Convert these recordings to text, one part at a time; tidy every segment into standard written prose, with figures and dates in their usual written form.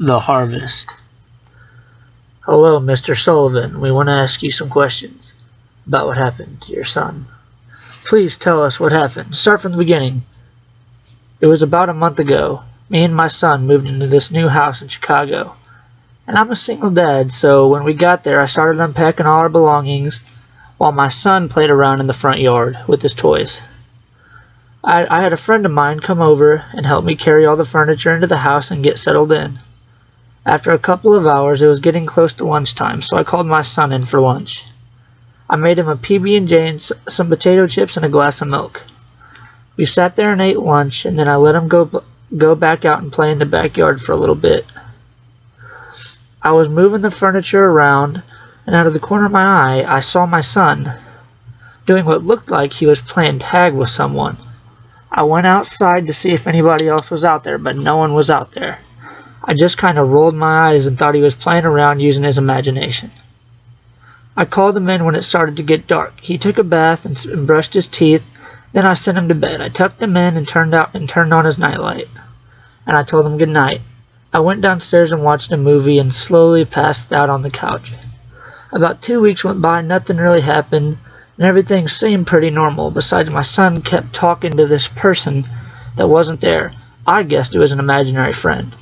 The Harvest. Hello, Mr. Sullivan. We want to ask you some questions about what happened to your son. Please tell us what happened. Start from the beginning. It was about a month ago. Me and my son moved into this new house in Chicago. And I'm a single dad, so when we got there, I started unpacking all our belongings while my son played around in the front yard with his toys. I had a friend of mine come over and help me carry all the furniture into the house and get settled in. After a couple of hours, it was getting close to lunchtime, so I called my son in for lunch. I made him a PB&J and some potato chips and a glass of milk. We sat there and ate lunch, and then I let him go back out and play in the backyard for a little bit. I was moving the furniture around, and out of the corner of my eye, I saw my son doing what looked like he was playing tag with someone. I went outside to see if anybody else was out there, but no one was out there. I just kind of rolled my eyes and thought he was playing around using his imagination. I called him in when it started to get dark. He took a bath and brushed his teeth. Then I sent him to bed. I tucked him in and turned on his nightlight. And I told him good night. I went downstairs and watched a movie and slowly passed out on the couch. About 2 weeks went by, nothing really happened, and everything seemed pretty normal. Besides, my son kept talking to this person that wasn't there. I guessed it was an imaginary friend.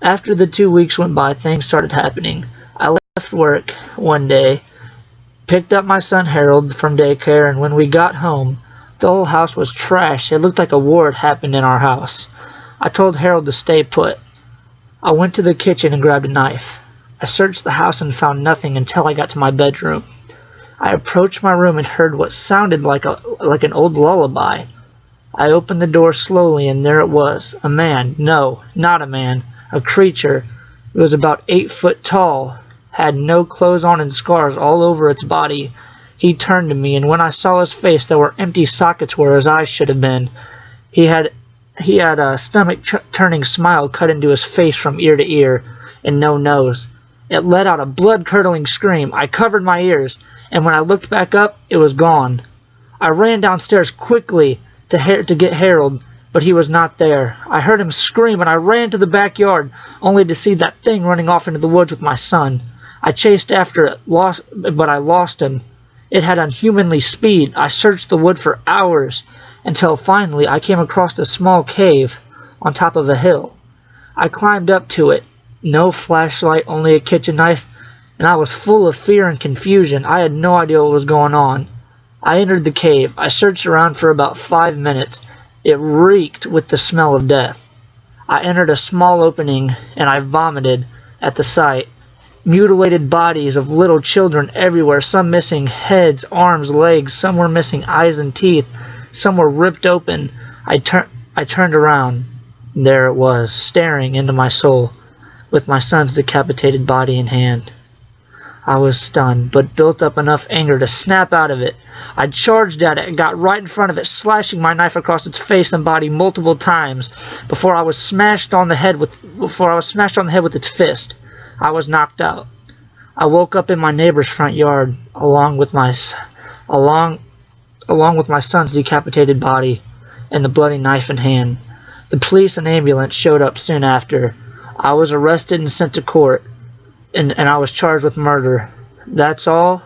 After the 2 weeks went by, things started happening. I left work one day, picked up my son Harold from daycare, and when we got home, the whole house was trash. It looked like a war had happened in our house. I told Harold to stay put. I went to the kitchen and grabbed a knife. I searched the house and found nothing until I got to my bedroom. I approached my room and heard what sounded like an old lullaby. I opened the door slowly, and there it was. A man. No, not a man. A creature. It was about 8 foot tall, had no clothes on and scars all over its body. He turned to me, and when I saw his face, there were empty sockets where his eyes should have been. He had a stomach-turning smile cut into his face from ear to ear, and no nose. It let out a blood-curdling scream. I covered my ears, and when I looked back up, it was gone. I ran downstairs quickly to get Harold, but he was not there. I heard him scream, and I ran to the backyard, only to see that thing running off into the woods with my son. I chased after it, but I lost him. It had unhumanly speed. I searched the wood for hours, until finally I came across a small cave on top of a hill. I climbed up to it. No flashlight, only a kitchen knife, and I was full of fear and confusion. I had no idea what was going on. I entered the cave. I searched around for about 5 minutes. It reeked with the smell of death. I entered a small opening, and I vomited at the sight. Mutilated bodies of little children everywhere, some missing heads, arms, legs, some were missing eyes and teeth, some were ripped open. I turned around. There it was, staring into my soul, with my son's decapitated body in hand. I was stunned, but built up enough anger to snap out of it. I charged at it and got right in front of it, slashing my knife across its face and body multiple times before I was smashed on the head with its fist. I was knocked out. I woke up in my neighbor's front yard, along with my son's decapitated body and the bloody knife in hand. The police and ambulance showed up soon after. I was arrested and sent to court, and I was charged with murder. That's all?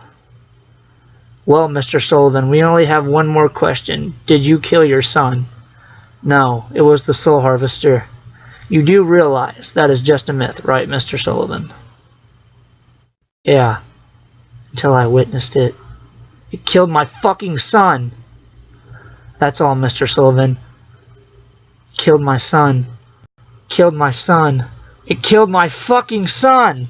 Well, Mr. Sullivan, we only have one more question. Did you kill your son? No, it was the soul harvester. You do realize that is just a myth, right, Mr. Sullivan? Yeah, until I witnessed it. It killed my fucking son. That's all, Mr. Sullivan. Killed my son. Killed my son. It killed my fucking son!